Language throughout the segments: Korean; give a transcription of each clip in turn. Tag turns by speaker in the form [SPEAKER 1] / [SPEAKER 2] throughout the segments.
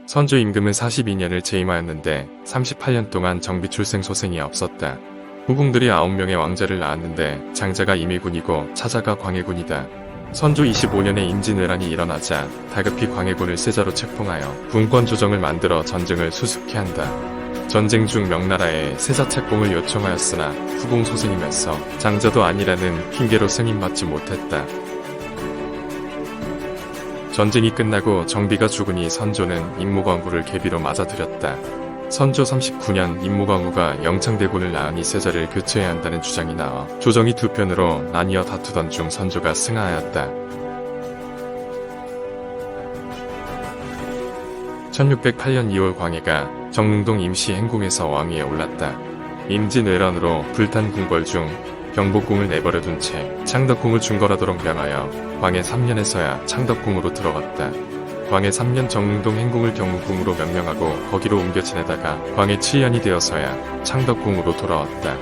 [SPEAKER 1] 선조 임금은 42년을 재임하였는데 38년 동안 정비 출생 소생이 없었다. 후궁들이 9명의 왕자를 낳았는데 장자가 임의군이고 차자가 광해군이다. 선조 25년에 임진왜란이 일어나자 다급히 광해군을 세자로 책봉하여 군권 조정을 만들어 전쟁을 수습케 한다. 전쟁 중 명나라에 세자 책봉을 요청하였으나 후궁 소생이면서 장자도 아니라는 핑계로 승인받지 못했다. 전쟁이 끝나고 정비가 죽으니 선조는 임무광후를 계비로 맞아들였다. 선조 39년 임무광후가 영창대군을 낳으니 세자를 교체해야 한다는 주장이 나와 조정이 두 편으로 나뉘어 다투던 중 선조가 승하하였다. 1608년 2월 광해가 정릉동 임시 행궁에서 왕위에 올랐다. 임진왜란으로 불탄 궁궐 중 경복궁을 내버려둔 채 창덕궁을 중궐하도록 명하여 광해 3년에서야 창덕궁으로 들어갔다. 광해 3년 정릉동 행궁을 경궁으로 명명하고 거기로 옮겨 지내다가 광해 7년이 되어서야 창덕궁으로 돌아왔다.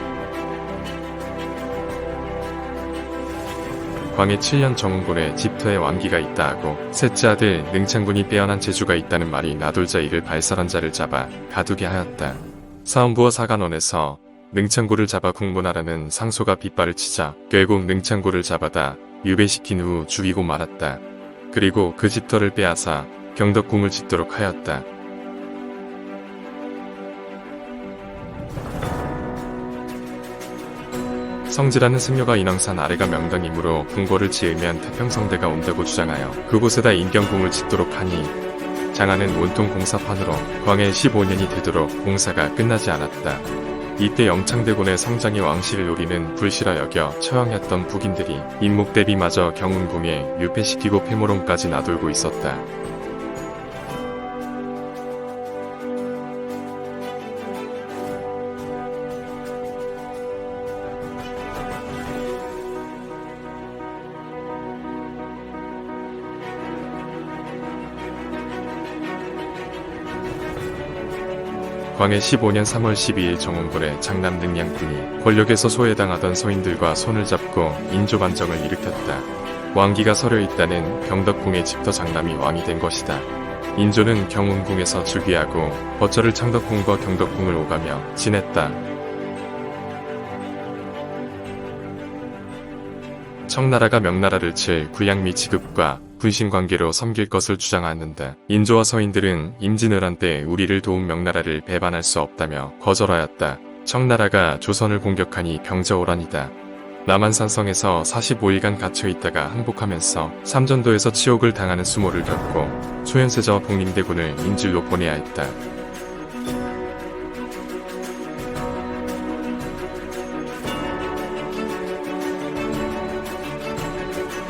[SPEAKER 1] 광해 7년 정운곤에 집터에 왕기가 있다 하고 셋째 아들 능창군이 빼어난 재주가 있다는 말이 나돌자 이를 발설한 자를 잡아 가두게 하였다. 사헌부와 사간원에서 능창고를 잡아 국문하라는 상소가 빗발을 치자 결국 능창고를 잡아다 유배시킨 후 죽이고 말았다. 그리고 그 집터를 빼앗아 경덕궁을 짓도록 하였다. 성지라는 승려가 인왕산 아래가 명당이므로 궁궐을 지으면 태평성대가 온다고 주장하여 그곳에다 인경궁을 짓도록 하니 장하는 온통 공사판으로 광해 15년이 되도록 공사가 끝나지 않았다. 이때 영창대군의 성장이 왕실을 노리는 불시라 여겨 처형했던 북인들이 인목대비마저 경운궁에 유폐시키고 폐모론까지 놔돌고 있었다. 광해 15년 3월 12일 정운곤의 장남 능량군이 권력에서 소외당하던 서인들과 손을 잡고 인조반정을 일으켰다. 왕기가 서려 있다는 경덕궁의 집터 장남이 왕이 된 것이다. 인조는 경운궁에서 즉위하고 거처를 창덕궁과 경덕궁을 오가며 지냈다. 청나라가 명나라를 칠 구양 및 지급과 분신관계로 섬길 것을 주장하였는데 인조와 서인들은 임진왜란 때 우리를 도운 명나라를 배반할 수 없다며 거절하였다. 청나라가 조선을 공격하니 병자호란이다. 남한산성에서 45일간 갇혀있다가 항복하면서 삼전도에서 치욕을 당하는 수모를 겪고 소현세자와 복림대군을 인질로 보내야 했다.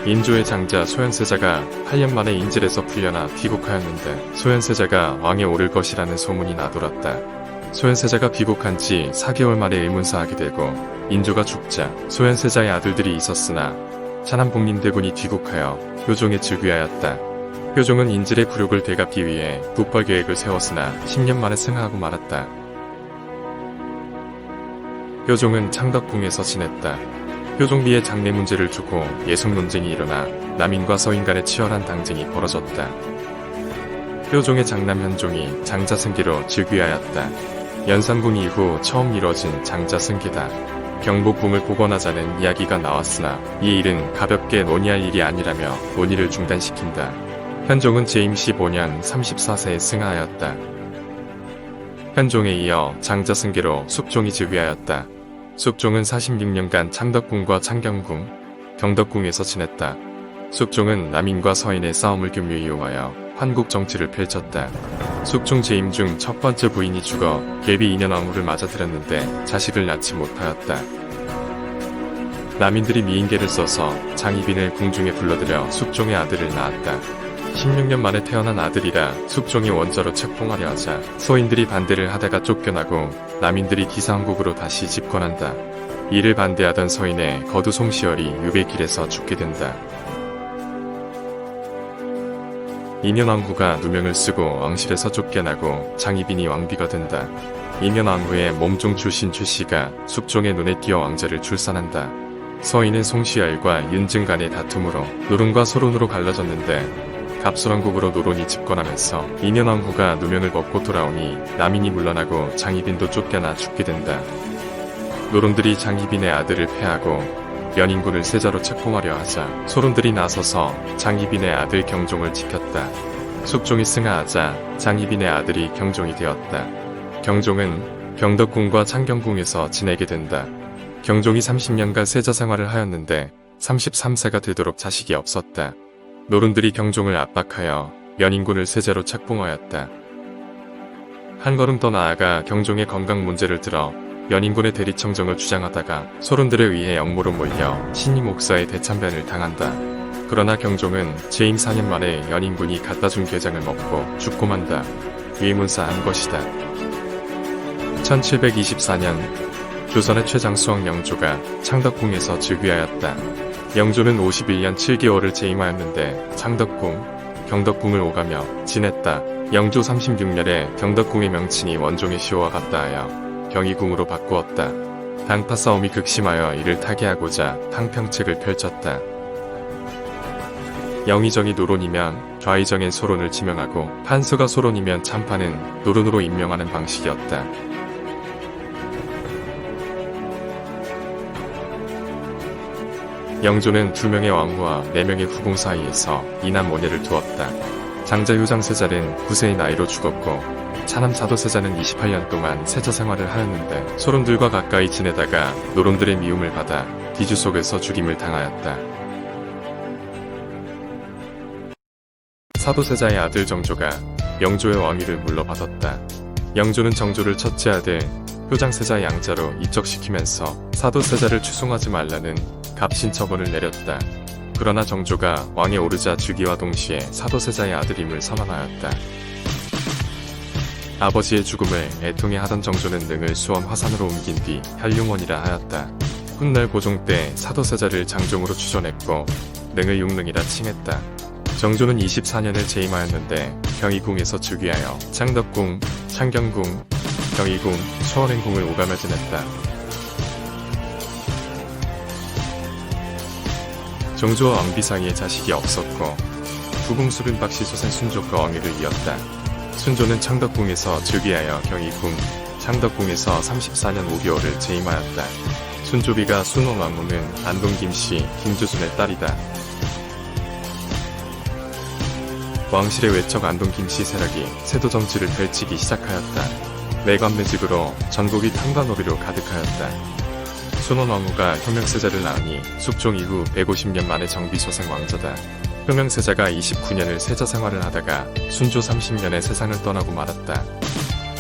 [SPEAKER 1] 인조의 장자 소현세자가 8년 만에 인질에서 풀려나 귀국하였는데 소현세자가 왕에 오를 것이라는 소문이 나돌았다. 소현세자가 귀국한 지 4개월 만에 의문사하게 되고 인조가 죽자 소현세자의 아들들이 있었으나 찬한 복림대군이 귀국하여 효종에 즉위하였다. 효종은 인질의 굴욕을 되갚기 위해 북벌 계획을 세웠으나 10년 만에 승하하고 말았다. 효종은 창덕궁에서 지냈다. 효종비의 장래 문제를 두고 예속 논쟁이 일어나 남인과 서인 간의 치열한 당쟁이 벌어졌다. 효종의 장남 현종이 장자승계로 즉위하였다. 연산군 이후 처음 이뤄진 장자승계다. 경복궁을 복원하자는 이야기가 나왔으나 이 일은 가볍게 논의할 일이 아니라며 논의를 중단시킨다. 현종은 재임 15년 34세에 승하하였다. 현종에 이어 장자승계로 숙종이 즉위하였다. 숙종은 46년간 창덕궁과 창경궁, 경덕궁에서 지냈다. 숙종은 남인과 서인의 싸움을 교묘히 이용하여 환국 정치를 펼쳤다. 숙종 재임 중 첫 번째 부인이 죽어 계비 2년 왕후를 맞아들였는데 자식을 낳지 못하였다. 남인들이 미인계를 써서 장희빈을 궁중에 불러들여 숙종의 아들을 낳았다. 16년 만에 태어난 아들이라 숙종이 원자로 책봉하려 하자 서인들이 반대를 하다가 쫓겨나고 남인들이 기사왕국으로 다시 집권한다. 이를 반대하던 서인의 거두 송시열이 유배길에서 죽게 된다. 인현왕후가 누명을 쓰고 왕실에서 쫓겨나고 장희빈이 왕비가 된다. 인현왕후의 몸종 출신 최씨가 숙종의 눈에 띄어 왕자를 출산한다. 서인은 송시열과 윤증 간의 다툼으로 노른과 소론으로 갈라졌는데 갑술왕국으로 노론이 집권하면서 인현왕후가 누명을 벗고 돌아오니 남인이 물러나고 장희빈도 쫓겨나 죽게 된다. 노론들이 장희빈의 아들을 패하고 연인군을 세자로 책봉하려 하자 소론들이 나서서 장희빈의 아들 경종을 지켰다. 숙종이 승하하자 장희빈의 아들이 경종이 되었다. 경종은 병덕궁과 창경궁에서 지내게 된다. 경종이 30년간 세자 생활을 하였는데 33세가 되도록 자식이 없었다. 노론들이 경종을 압박하여 연인군을 세자로 책봉하였다. 한 걸음 더 나아가 경종의 건강 문제를 들어 연인군의 대리청정을 주장하다가 소론들에 의해 역모로 몰려 신임 목사의 대참변을 당한다. 그러나 경종은 재임 4년 만에 연인군이 갖다준 게장을 먹고 죽고 만다. 위문사한 것이다. 1724년 조선의 최장수왕 영조가 창덕궁에서 즉위하였다. 영조는 51년 7개월을 재임하였는데 창덕궁, 경덕궁을 오가며 지냈다. 영조 36년에 경덕궁의 명칭이 원종의 시호와 같다 하여 경희궁으로 바꾸었다. 당파 싸움이 극심하여 이를 타개하고자 탕평책을 펼쳤다. 영의정이 노론이면 좌의정엔 소론을 지명하고 판서가 소론이면 참판은 노론으로 임명하는 방식이었다. 영조는 2명의 왕후와 4명의 후궁 사이에서 이남 모녀를 두었다. 장자 효장세자는 9세의 나이로 죽었고 차남 차도세자는 28년 동안 세자 생활을 하였는데 소론들과 가까이 지내다가 노론들의 미움을 받아 기주 속에서 죽임을 당하였다. 사도세자의 아들 정조가 영조의 왕위를 물러받았다. 영조는 정조를 첫째 아들 효장세자의 양자로 입적시키면서 사도세자를 추송하지 말라는 갑신처벌을 내렸다. 그러나 정조가 왕에 오르자 즉위와 동시에 사도세자의 아들임을 선언하였다. 아버지의 죽음을 애통해 하던 정조는 능을 수원 화산으로 옮긴 뒤 현룡원이라 하였다. 훗날 고종 때 사도세자를 장종으로 추존했고 능을 육능이라 칭했다. 정조는 24년을 재임하였는데 경희궁에서 즉위하여 창덕궁, 창경궁, 경희궁, 수원행궁을 오가며 지냈다. 정조와 왕비 사이에 자식이 없었고 부궁 수빈박씨 소생 순조가 왕위를 이었다. 순조는 창덕궁에서 즉위하여 경희궁, 창덕궁에서 34년 5개월을 재임하였다. 순조비가 순원 왕후는 안동 김씨 김조순의 딸이다. 왕실의 외척 안동 김씨 세력이 세도 정치를 펼치기 시작하였다. 내관매직으로 전국이 탕과놀이로 가득하였다. 순원 왕후가 효명세자를 낳으니 숙종 이후 150년 만에 정비소생 왕자다. 효명세자가 29년을 세자 생활을 하다가 순조 30년에 세상을 떠나고 말았다.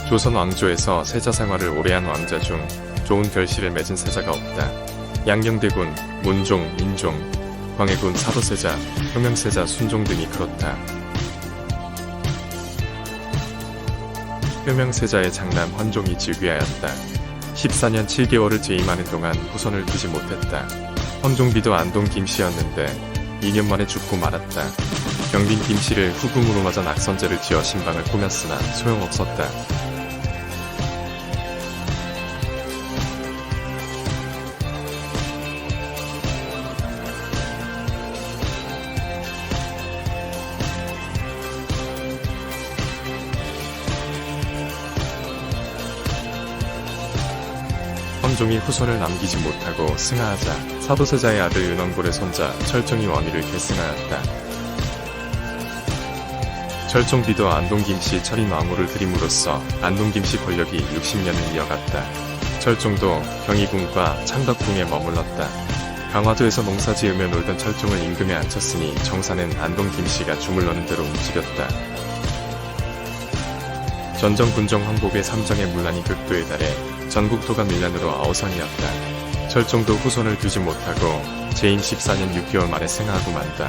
[SPEAKER 1] 조선 왕조에서 세자 생활을 오래한 왕자 중 좋은 결실을 맺은 세자가 없다. 양녕대군, 문종, 인종, 광해군 사도세자, 효명세자, 순종 등이 그렇다. 효명세자의 장남 헌종이 즉위하였다. 14년 7개월을 재임하는 동안 후손을 두지 못했다. 헌종비도 안동 김씨였는데 2년 만에 죽고 말았다. 경빈 김씨를 후궁으로 맞아 낙선제를 지어 신방을 꾸몄으나 소용없었다. 헌종이 후손을 남기지 못하고 승하하자 사도세자의 아들 윤원골의 손자 철종이 왕위를 계승하였다. 철종비도 안동김씨 철인 왕후를 들임으로써 안동김씨 권력이 60년을 이어갔다. 철종도 경희궁과 창덕궁에 머물렀다. 강화도에서 농사 지으며 놀던 철종을 임금에 앉혔으니 정사는 안동김씨가 주물러는 대로 움직였다. 전정 군정 황복의 삼정의 문란이 극도에 달해 전국토가 밀란으로 아우성이었다. 철종도 후손을 두지 못하고 재임 14년 6개월 만에 생하하고 만다.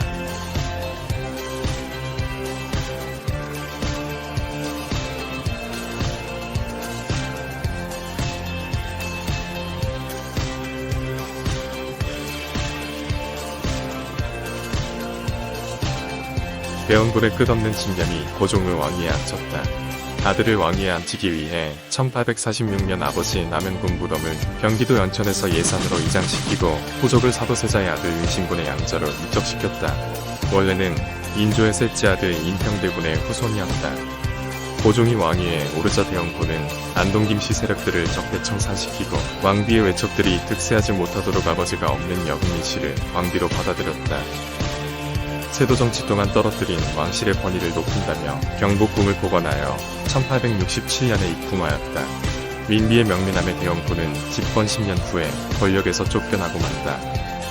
[SPEAKER 1] 배원골의 끝없는 침략이 고종을 왕위에 앉혔다. 아들을 왕위에 앉히기 위해 1846년 아버지 남현군 무덤을 경기도 연천에서 예산으로 이장시키고 후족을 사도세자의 아들 윤신군의 양자로 입적시켰다. 원래는 인조의 셋째 아들 인평대군의 후손이었다. 고종이 왕위에 오르자 대원군은 안동 김씨 세력들을 적대 청산시키고 왕비의 외척들이 득세하지 못하도록 아버지가 없는 여금민 씨를 왕비로 받아들였다. 세도 정치 동안 떨어뜨린 왕실의 권위를 높인다며 경복궁을 복원하여 1867년에 입궁하였다. 민비의 명민함의 대원군은 집권 10년 후에 권력에서 쫓겨나고 만다.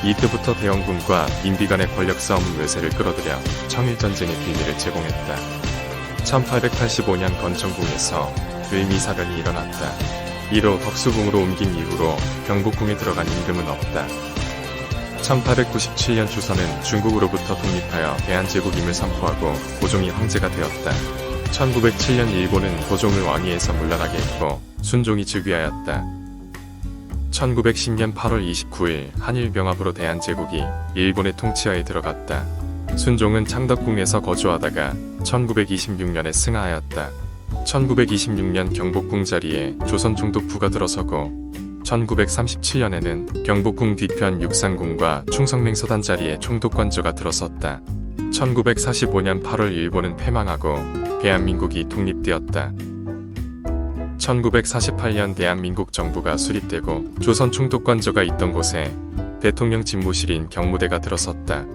[SPEAKER 1] 이때부터 대원군과 민비 간의 권력 싸움은 외세를 끌어들여 청일전쟁의 비밀을 제공했다. 1885년 건천궁에서 의미사변이 일어났다. 이로 덕수궁으로 옮긴 이후로 경복궁에 들어간 임금은 없다. 1897년 조선은 중국으로부터 독립하여 대한제국임을 선포하고 고종이 황제가 되었다. 1907년 일본은 고종을 왕위에서 물러나게 했고 순종이 즉위하였다. 1910년 8월 29일 한일병합으로 대한제국이 일본의 통치하에 들어갔다. 순종은 창덕궁에서 거주하다가 1926년에 승하하였다. 1926년 경복궁 자리에 조선 총독부가 들어서고 1937년에는 경복궁 뒤편 육상궁과 충성맹서단 자리에 총독관저가 들어섰다. 1945년 8월 일본은 패망하고 대한민국이 독립되었다. 1948년 대한민국 정부가 수립되고 조선 총독관저가 있던 곳에 대통령 집무실인 경무대가 들어섰다.